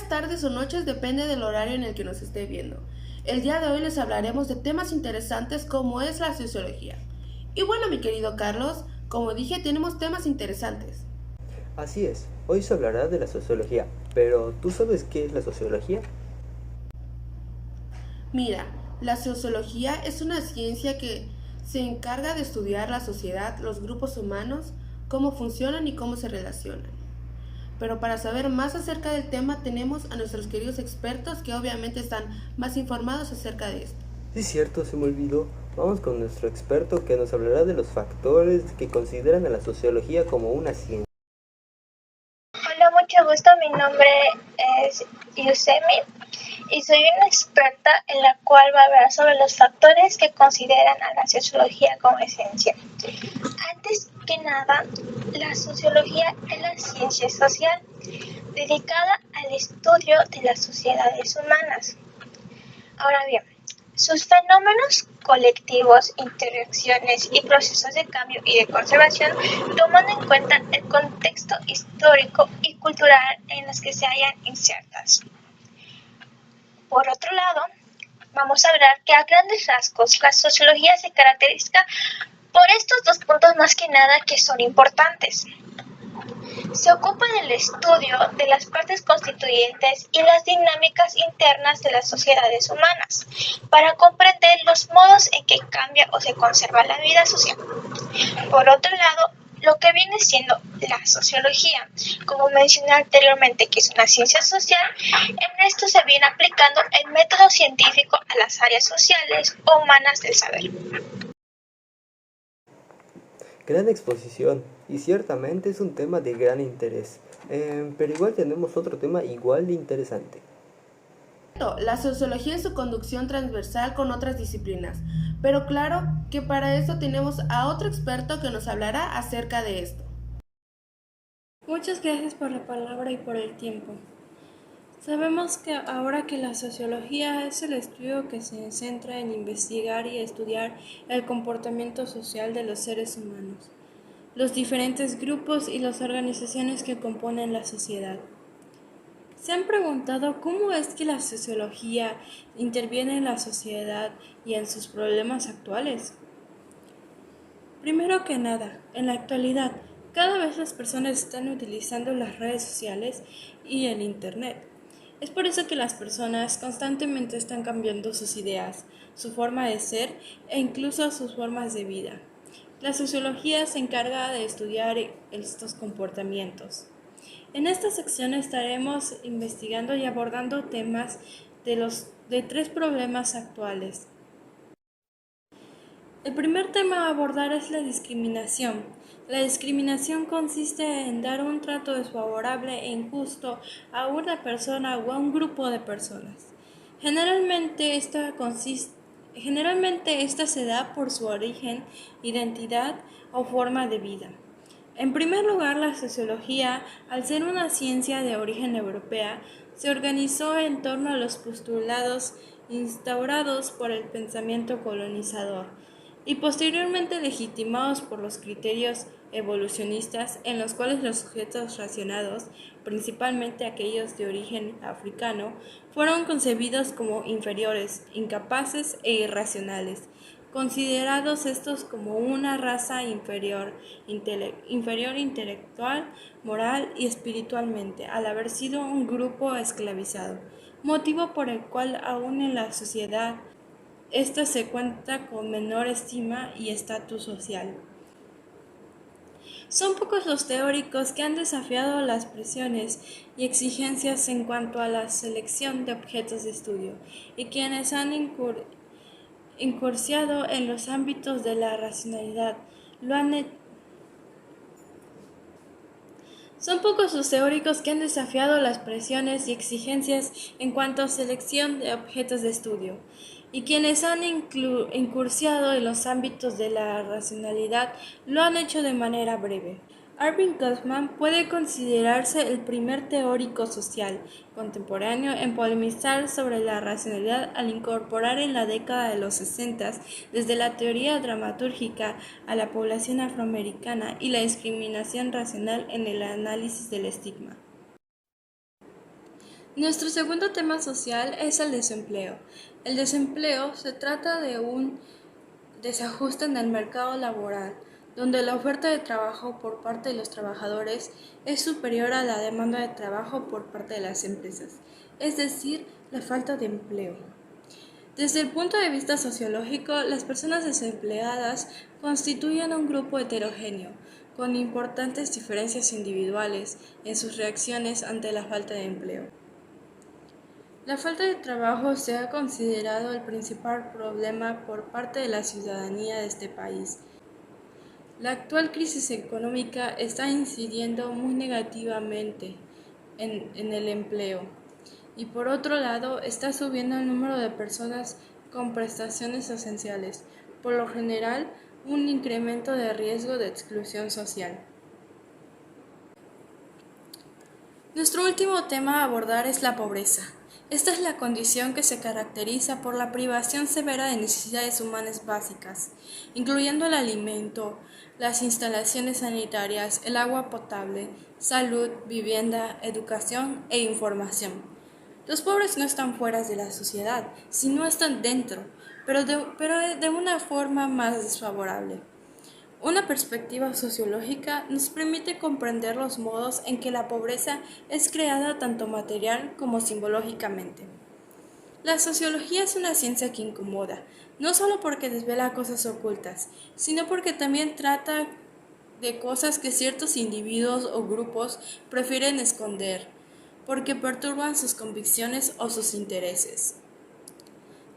días, tardes o noches depende del horario en el que nos esté viendo. El día de hoy les hablaremos de temas interesantes como es la sociología. Y bueno, mi querido Carlos, como dije, tenemos temas interesantes. Así es, hoy se hablará de la sociología, pero ¿tú sabes qué es la sociología? Mira, la sociología es una ciencia que se encarga de estudiar la sociedad, los grupos humanos, cómo funcionan y cómo se relacionan. Pero para saber más acerca del tema tenemos a nuestros queridos expertos que obviamente están más informados acerca de esto. Sí, cierto, se me olvidó. Vamos con nuestro experto que nos hablará de los factores que consideran a la sociología como una ciencia. Hola, mucho gusto. Mi nombre es Yusemi y soy una experta en la cual va a hablar sobre los factores que consideran a la sociología como esencia. Antes que nada, la sociología es la ciencia social dedicada al estudio de las sociedades humanas. Ahora bien, sus fenómenos colectivos, interacciones y procesos de cambio y de conservación toman en cuenta el contexto histórico y cultural en los que se hallan insertas. Por otro lado, vamos a hablar que a grandes rasgos la sociología se caracteriza por estos dos puntos más que nada que son importantes. Se ocupa del estudio de las partes constituyentes y las dinámicas internas de las sociedades humanas, para comprender los modos en que cambia o se conserva la vida social. Por otro lado, lo que viene siendo la sociología, como mencioné anteriormente, que es una ciencia social, en esto se viene aplicando el método científico a las áreas sociales o humanas del saber. Gran exposición, y ciertamente es un tema de gran interés, pero igual tenemos otro tema igual de interesante. La sociología es su conducción transversal con otras disciplinas, pero claro que para eso tenemos a otro experto que nos hablará acerca de esto. Muchas gracias por la palabra y por el tiempo. Sabemos que ahora que la sociología es el estudio que se centra en investigar y estudiar el comportamiento social de los seres humanos, los diferentes grupos y las organizaciones que componen la sociedad. ¿Se han preguntado cómo es que la sociología interviene en la sociedad y en sus problemas actuales? Primero que nada, en la actualidad, cada vez las personas están utilizando las redes sociales y el Internet. Es por eso que las personas constantemente están cambiando sus ideas, su forma de ser e incluso sus formas de vida. La sociología se encarga de estudiar estos comportamientos. En esta sección estaremos investigando y abordando temas de tres problemas actuales. El primer tema a abordar es la discriminación. La discriminación consiste en dar un trato desfavorable e injusto a una persona o a un grupo de personas. Generalmente esta se da por su origen, identidad o forma de vida. En primer lugar, la sociología, al ser una ciencia de origen europea, se organizó en torno a los postulados instaurados por el pensamiento colonizador y posteriormente legitimados por los criterios evolucionistas en los cuales los sujetos racionados, principalmente aquellos de origen africano, fueron concebidos como inferiores, incapaces e irracionales, considerados estos como una raza inferior intelectual, moral y espiritualmente, al haber sido un grupo esclavizado, motivo por el cual aún en la sociedad esta se cuenta con menor estima y estatus social. Son pocos los teóricos que han desafiado las presiones y exigencias en cuanto a la selección de objetos de estudio y quienes han incursionado en los ámbitos de la racionalidad. Son pocos los teóricos que han desafiado las presiones y exigencias en cuanto a selección de objetos de estudio, y quienes han incursionado en los ámbitos de la racionalidad lo han hecho de manera breve. Arvin Goffman puede considerarse el primer teórico social contemporáneo en polemizar sobre la racionalidad al incorporar en la década de los 60 desde la teoría dramatúrgica a la población afroamericana y la discriminación racial en el análisis del estigma. Nuestro segundo tema social es el desempleo. El desempleo se trata de un desajuste en el mercado laboral, donde la oferta de trabajo por parte de los trabajadores es superior a la demanda de trabajo por parte de las empresas, es decir, la falta de empleo. Desde el punto de vista sociológico, las personas desempleadas constituyen un grupo heterogéneo, con importantes diferencias individuales en sus reacciones ante la falta de empleo. La falta de trabajo se ha considerado el principal problema por parte de la ciudadanía de este país. La actual crisis económica está incidiendo muy negativamente en el empleo y por otro lado está subiendo el número de personas con prestaciones esenciales, por lo general un incremento de riesgo de exclusión social. Nuestro último tema a abordar es la pobreza. Esta es la condición que se caracteriza por la privación severa de necesidades humanas básicas, incluyendo el alimento, las instalaciones sanitarias, el agua potable, salud, vivienda, educación e información. Los pobres no están fuera de la sociedad, sino están dentro, pero de una forma más desfavorable. Una perspectiva sociológica nos permite comprender los modos en que la pobreza es creada tanto material como simbológicamente. La sociología es una ciencia que incomoda, no solo porque desvela cosas ocultas, sino porque también trata de cosas que ciertos individuos o grupos prefieren esconder, porque perturban sus convicciones o sus intereses.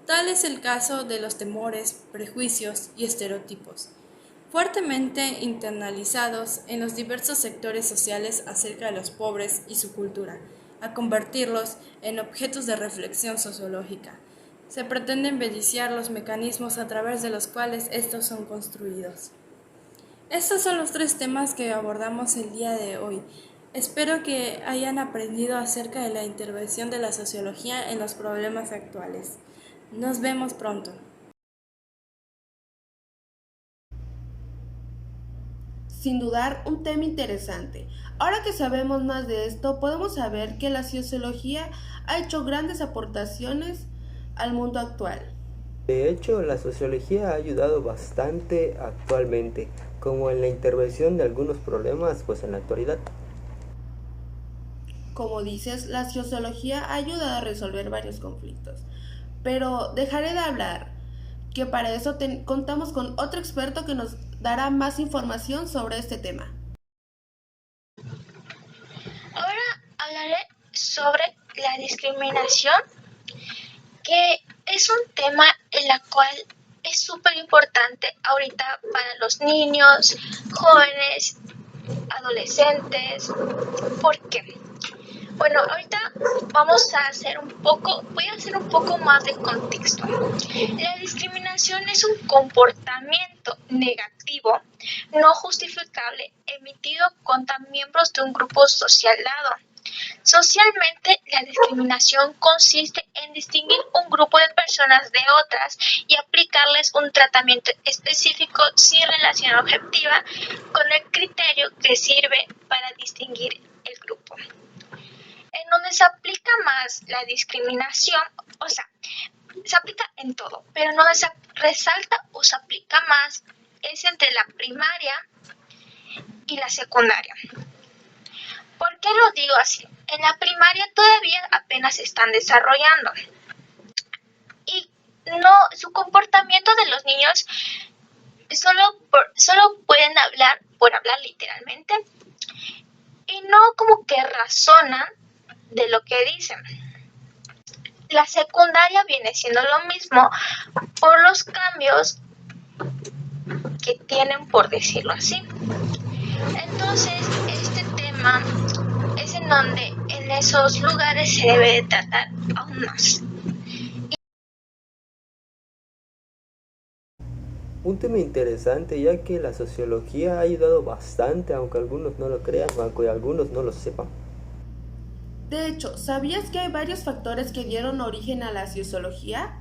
Tal es el caso de los temores, prejuicios y estereotipos, fuertemente internalizados en los diversos sectores sociales acerca de los pobres y su cultura, a convertirlos en objetos de reflexión sociológica. Se pretenden viciar los mecanismos a través de los cuales estos son construidos. Estos son los 3 temas que abordamos el día de hoy. Espero que hayan aprendido acerca de la intervención de la sociología en los problemas actuales. Nos vemos pronto. Sin dudar, un tema interesante. Ahora que sabemos más de esto, podemos saber que la sociología ha hecho grandes aportaciones al mundo actual. De hecho, la sociología ha ayudado bastante actualmente, como en la intervención de algunos problemas, pues en la actualidad. Como dices, la sociología ha ayudado a resolver varios conflictos. Pero dejaré de hablar, que para eso contamos con otro experto que nos dará más información sobre este tema. Ahora hablaré sobre la discriminación, que es un tema en el cual es súper importante ahorita para los niños, jóvenes, adolescentes. ¿Por qué? Bueno, ahorita voy a hacer un poco más de contexto. La discriminación es un comportamiento negativo, no justificable, emitido contra miembros de un grupo social dado. Socialmente, la discriminación consiste en distinguir un grupo de personas de otras y aplicarles un tratamiento específico sin relación objetiva con el criterio que sirve para distinguir el grupo. En donde se aplica más la discriminación, o sea, se aplica en todo, pero en donde se resalta o se aplica más es entre la primaria y la secundaria. ¿Por qué lo digo así? En la primaria todavía apenas se están desarrollando y su comportamiento de los niños solo pueden hablar por hablar literalmente y no como que razonan de lo que dicen. La secundaria viene siendo lo mismo por los cambios que tienen, por decirlo así. Entonces, este tema es en donde en esos lugares se debe de tratar aún más. Un tema interesante, ya que la sociología ha ayudado bastante, aunque algunos no lo crean, aunque algunos no lo sepan. De hecho, ¿sabías que hay varios factores que dieron origen a la sociología?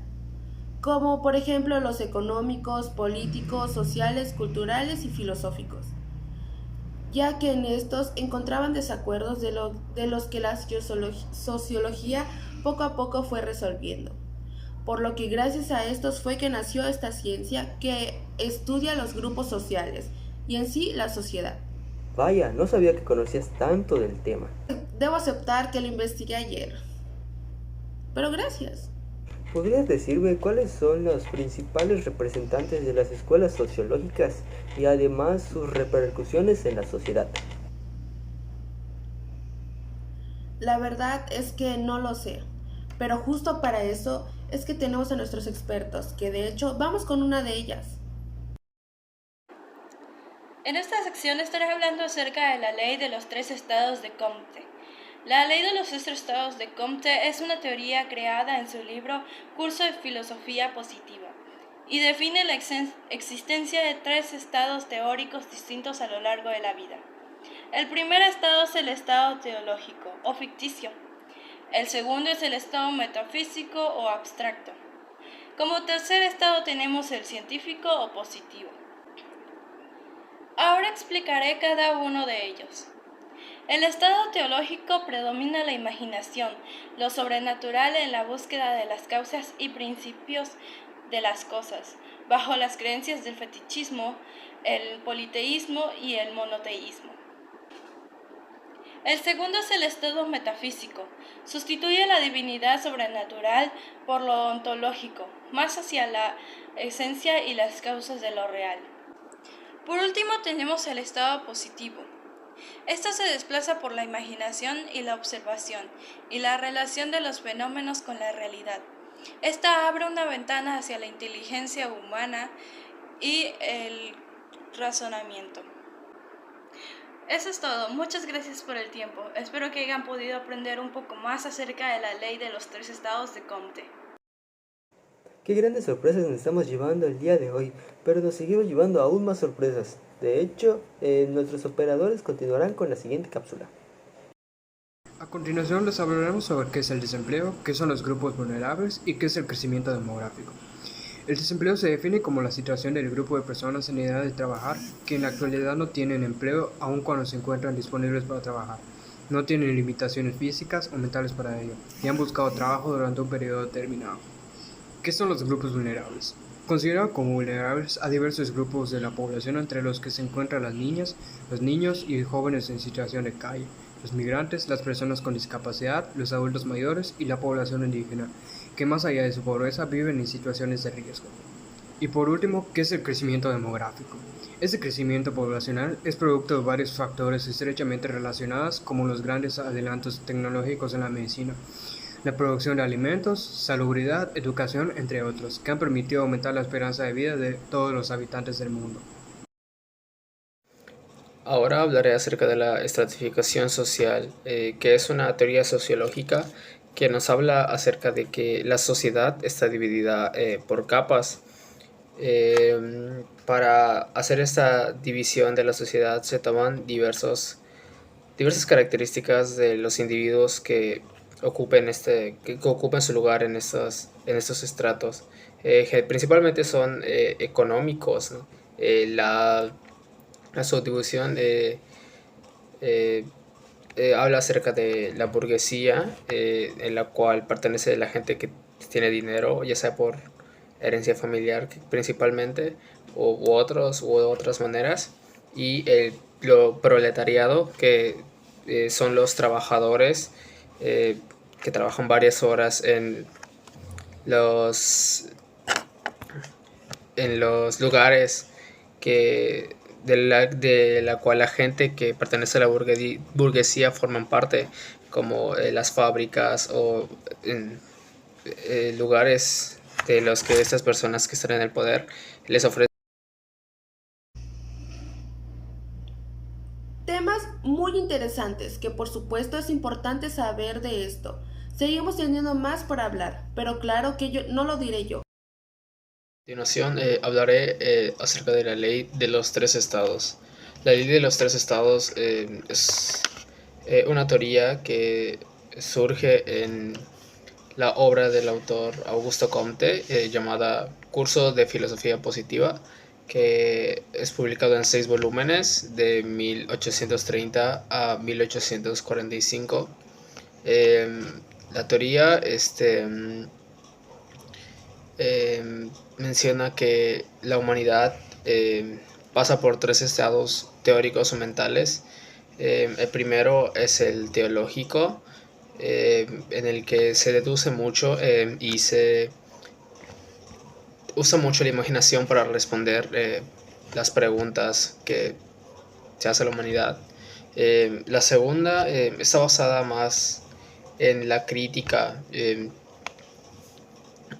Como por ejemplo los económicos, políticos, sociales, culturales y filosóficos. ya que en estos encontraban desacuerdos de los que la sociología poco a poco fue resolviendo. Por lo que gracias a estos fue que nació esta ciencia que estudia los grupos sociales y en sí la sociedad. Vaya, no sabía que conocías tanto del tema. Debo aceptar que lo investigué ayer, pero gracias. ¿Podrías decirme cuáles son los principales representantes de las escuelas sociológicas y además sus repercusiones en la sociedad? La verdad es que no lo sé, pero justo para eso es que tenemos a nuestros expertos, que de hecho vamos con una de ellas. En esta sección estaré hablando acerca de la ley de los tres estados de Comte. La ley de los tres estados de Comte es una teoría creada en su libro Curso de Filosofía Positiva y define la existencia de tres estados teóricos distintos a lo largo de la vida. El primer estado es el estado teológico o ficticio. El segundo es el estado metafísico o abstracto. Como tercer estado tenemos el científico o positivo. Ahora explicaré cada uno de ellos. El estado teológico predomina la imaginación, lo sobrenatural en la búsqueda de las causas y principios de las cosas, bajo las creencias del fetichismo, el politeísmo y el monoteísmo. El segundo es el estado metafísico. Sustituye la divinidad sobrenatural por lo ontológico, más hacia la esencia y las causas de lo real. Por último tenemos el estado positivo. Esto se desplaza por la imaginación y la observación, y la relación de los fenómenos con la realidad. Esta abre una ventana hacia la inteligencia humana y el razonamiento. Eso es todo. Muchas gracias por el tiempo. Espero que hayan podido aprender un poco más acerca de la ley de los tres estados de Comte. Qué grandes sorpresas nos estamos llevando el día de hoy, pero nos seguimos llevando aún más sorpresas. De hecho, nuestros operadores continuarán con la siguiente cápsula. A continuación les hablaremos sobre qué es el desempleo, qué son los grupos vulnerables y qué es el crecimiento demográfico. El desempleo se define como la situación del grupo de personas en edad de trabajar que en la actualidad no tienen empleo aun cuando se encuentran disponibles para trabajar, no tienen limitaciones físicas o mentales para ello y han buscado trabajo durante un periodo determinado. ¿Qué son los grupos vulnerables? Considerado como vulnerables a diversos grupos de la población entre los que se encuentran las niñas, los niños y jóvenes en situación de calle, los migrantes, las personas con discapacidad, los adultos mayores y la población indígena, que más allá de su pobreza viven en situaciones de riesgo. Y por último, ¿qué es el crecimiento demográfico? Este crecimiento poblacional es producto de varios factores estrechamente relacionados como los grandes adelantos tecnológicos en la medicina, la producción de alimentos, salubridad, educación, entre otros, que han permitido aumentar la esperanza de vida de todos los habitantes del mundo. Ahora hablaré acerca de la estratificación social, que es una teoría sociológica que nos habla acerca de que la sociedad está dividida por capas. Para hacer esta división de la sociedad se toman diversas características de los individuos que ocupen su lugar en estos estratos. Que principalmente son económicos, ¿no? La subdivisión habla acerca de la burguesía, en la cual pertenece la gente que tiene dinero, ya sea por herencia familiar principalmente, u otras maneras, y lo proletariado, que son los trabajadores que trabajan varias horas en los lugares de la cual la gente que pertenece a la burguesía forman parte, como las fábricas o lugares de los que estas personas que están en el poder les ofrecen. Temas muy interesantes que por supuesto es importante saber de esto. Seguimos teniendo más por hablar, pero claro que no lo diré yo. A continuación hablaré acerca de la ley de los tres estados. La ley de los tres estados es una teoría que surge en la obra del autor Augusto Comte, llamada Curso de Filosofía Positiva, que es publicado en 6 volúmenes de 1830 a 1845. La teoría menciona que la humanidad pasa por 3 estados teóricos o mentales. El primero es el teológico, en el que se deduce mucho y se usa mucho la imaginación para responder las preguntas que se hace la humanidad. La segunda está basada más en la crítica,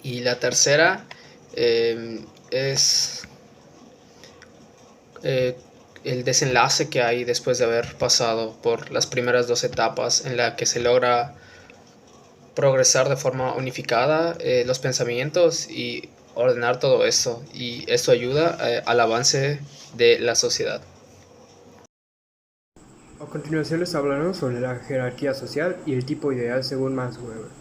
y la tercera es el desenlace que hay después de haber pasado por las primeras 2 etapas, en la que se logra progresar de forma unificada los pensamientos y ordenar todo esto, y esto ayuda al avance de la sociedad. A continuación les hablaremos sobre la jerarquía social y el tipo ideal según Max Weber.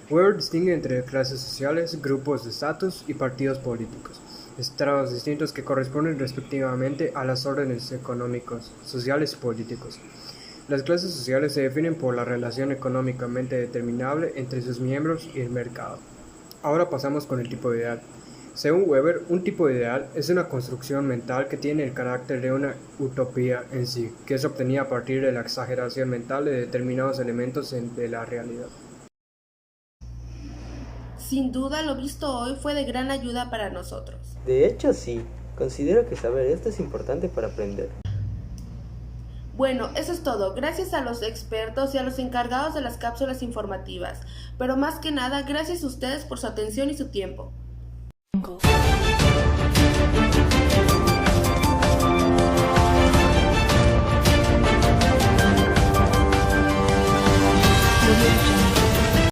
Weber distingue entre clases sociales, grupos de estatus y partidos políticos, estratos distintos que corresponden respectivamente a las órdenes económicos, sociales y políticos. Las clases sociales se definen por la relación económicamente determinable entre sus miembros y el mercado. Ahora pasamos con el tipo ideal. Según Weber, un tipo ideal es una construcción mental que tiene el carácter de una utopía en sí, que es obtenida a partir de la exageración mental de determinados elementos de la realidad. Sin duda, lo visto hoy fue de gran ayuda para nosotros. De hecho, sí. Considero que saber esto es importante para aprender. Bueno, eso es todo. Gracias a los expertos y a los encargados de las cápsulas informativas. Pero más que nada, gracias a ustedes por su atención y su tiempo.